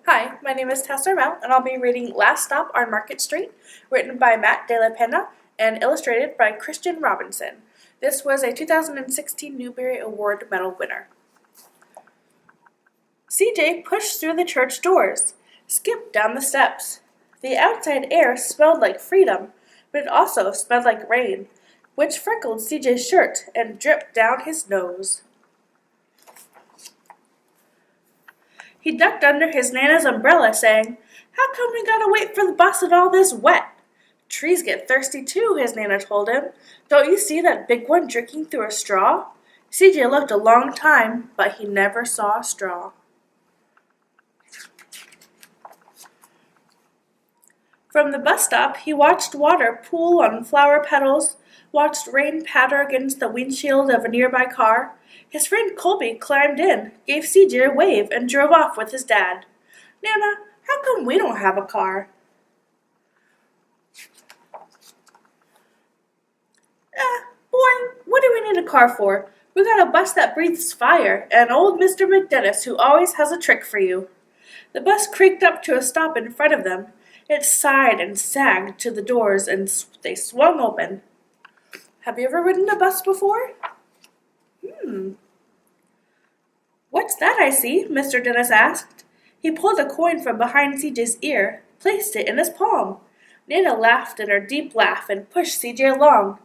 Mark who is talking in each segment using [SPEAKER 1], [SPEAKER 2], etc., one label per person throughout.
[SPEAKER 1] Hi, my name is Tess Armel, and I'll be reading Last Stop on Market Street, written by Matt De La Pena and illustrated by Christian Robinson. This was a 2016 Newbery Award medal winner. CJ pushed through the church doors, skipped down the steps. The outside air smelled like freedom, but it also smelled like rain, which freckled CJ's shirt and dripped down his nose. He ducked under his Nana's umbrella, saying, "How come we gotta wait for the bus and all this wet?" "Trees get thirsty too," his Nana told him. "Don't you see that big one drinking through a straw?" CJ looked a long time, but he never saw a straw. From the bus stop, he watched water pool on flower petals, watched rain patter against the windshield of a nearby car. His friend Colby climbed in, gave CJ a wave, and drove off with his dad. "Nana, how come we don't have a car?" Boy, what do we need a car for? We got a bus that breathes fire, and old Mr. McDennis who always has a trick for you." The bus creaked up to a stop in front of them. It sighed and sagged to the doors, and they swung open. Have you ever ridden a bus before? "What's that I see?" Mr. Dennis asked. He pulled a coin from behind CJ's ear, placed it in his palm. Nana laughed in her deep laugh and pushed CJ along.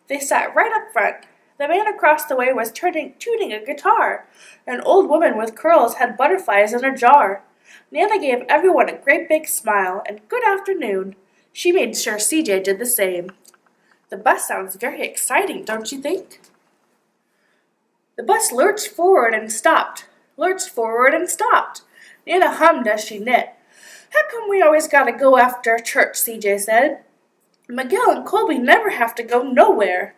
[SPEAKER 1] They sat right up front. The man across the way was tuning a guitar. An old woman with curls had butterflies in a jar. Nana gave everyone a great big smile and good afternoon. She made sure CJ did the same. The bus sounds very exciting, don't you think? The bus lurched forward and stopped, lurched forward and stopped. Nana hummed as she knit. "How come we always gotta go after church?" CJ said. "Miguel and Colby never have to go nowhere."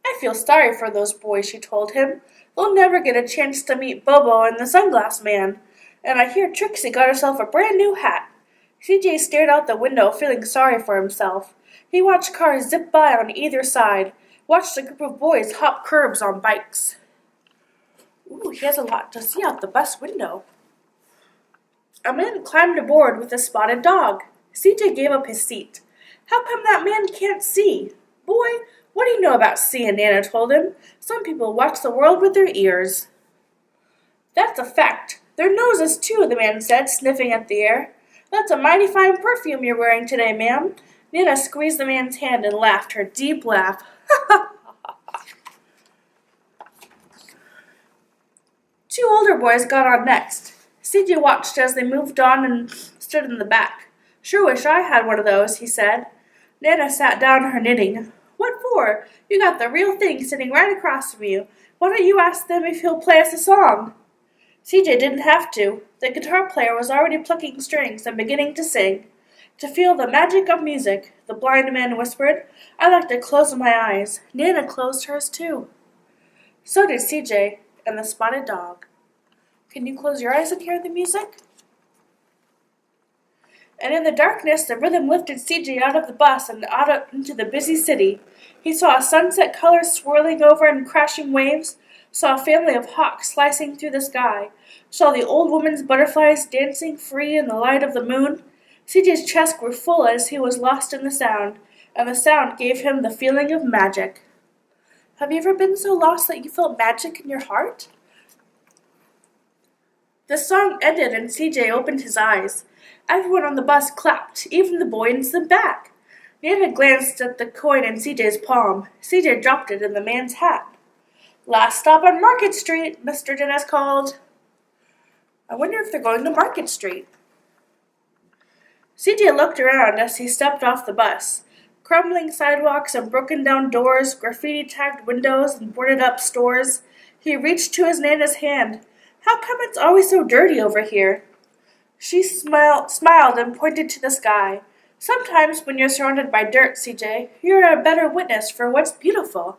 [SPEAKER 1] "I feel sorry for those boys," she told him. "They'll never get a chance to meet Bobo and the Sunglass Man. And I hear Trixie got herself a brand new hat." CJ stared out the window, feeling sorry for himself. He watched cars zip by on either side, watched a group of boys hop curbs on bikes. Ooh, he has a lot to see out the bus window. A man climbed aboard with a spotted dog. CJ gave up his seat. "How come that man can't see?" "Boy, what do you know about seeing?" Nana told him. "Some people watch the world with their ears." "That's a fact. Their noses, too," the man said, sniffing at the air. "That's a mighty fine perfume you're wearing today, ma'am." Nana squeezed the man's hand and laughed her deep laugh. Two older boys got on next. CJ watched as they moved on and stood in the back. "Sure wish I had one of those," he said. Nana sat down her knitting. "What for? You got the real thing sitting right across from you. Why don't you ask them if he'll play us a song?" CJ didn't have to. The guitar player was already plucking strings and beginning to sing. "To feel the magic of music," the blind man whispered. "I like to close my eyes." Nana closed hers too. So did CJ and the spotted dog. Can you close your eyes and hear the music? And in the darkness, the rhythm lifted CJ out of the bus and out into the busy city. He saw a sunset color swirling over in crashing waves, saw a family of hawks slicing through the sky, saw the old woman's butterflies dancing free in the light of the moon. CJ's chest grew full as he was lost in the sound, and the sound gave him the feeling of magic. Have you ever been so lost that you felt magic in your heart? The song ended and CJ opened his eyes. Everyone on the bus clapped, even the boys in the back. Nana glanced at the coin in CJ's palm. CJ dropped it in the man's hat. "Last stop on Market Street," Mr. Dennis called. I wonder if they're going to Market Street. CJ looked around as he stepped off the bus. Crumbling sidewalks and broken down doors, graffiti-tagged windows and boarded-up stores. He reached to his Nana's hand. "How come it's always so dirty over here?" She smiled and pointed to the sky. "Sometimes when you're surrounded by dirt, CJ, you're a better witness for what's beautiful."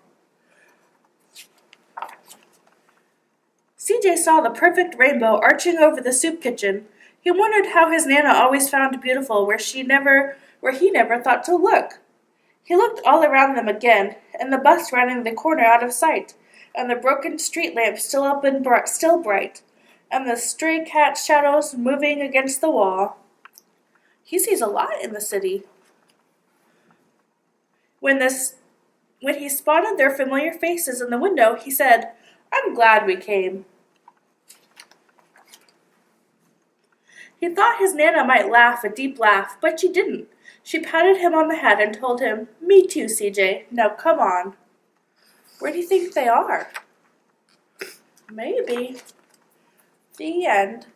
[SPEAKER 1] CJ saw the perfect rainbow arching over the soup kitchen. He wondered how his Nana always found beautiful where he never thought to look. He looked all around them again, and the bus rounding the corner out of sight, and the broken street lamp still bright. and the stray cat shadows moving against the wall. He sees a lot in the city. When he spotted their familiar faces in the window, he said, "I'm glad we came." He thought his Nana might laugh a deep laugh, but she didn't. She patted him on the head and told him, "Me too, CJ. Now come on." Where do you think they are? Maybe. The end.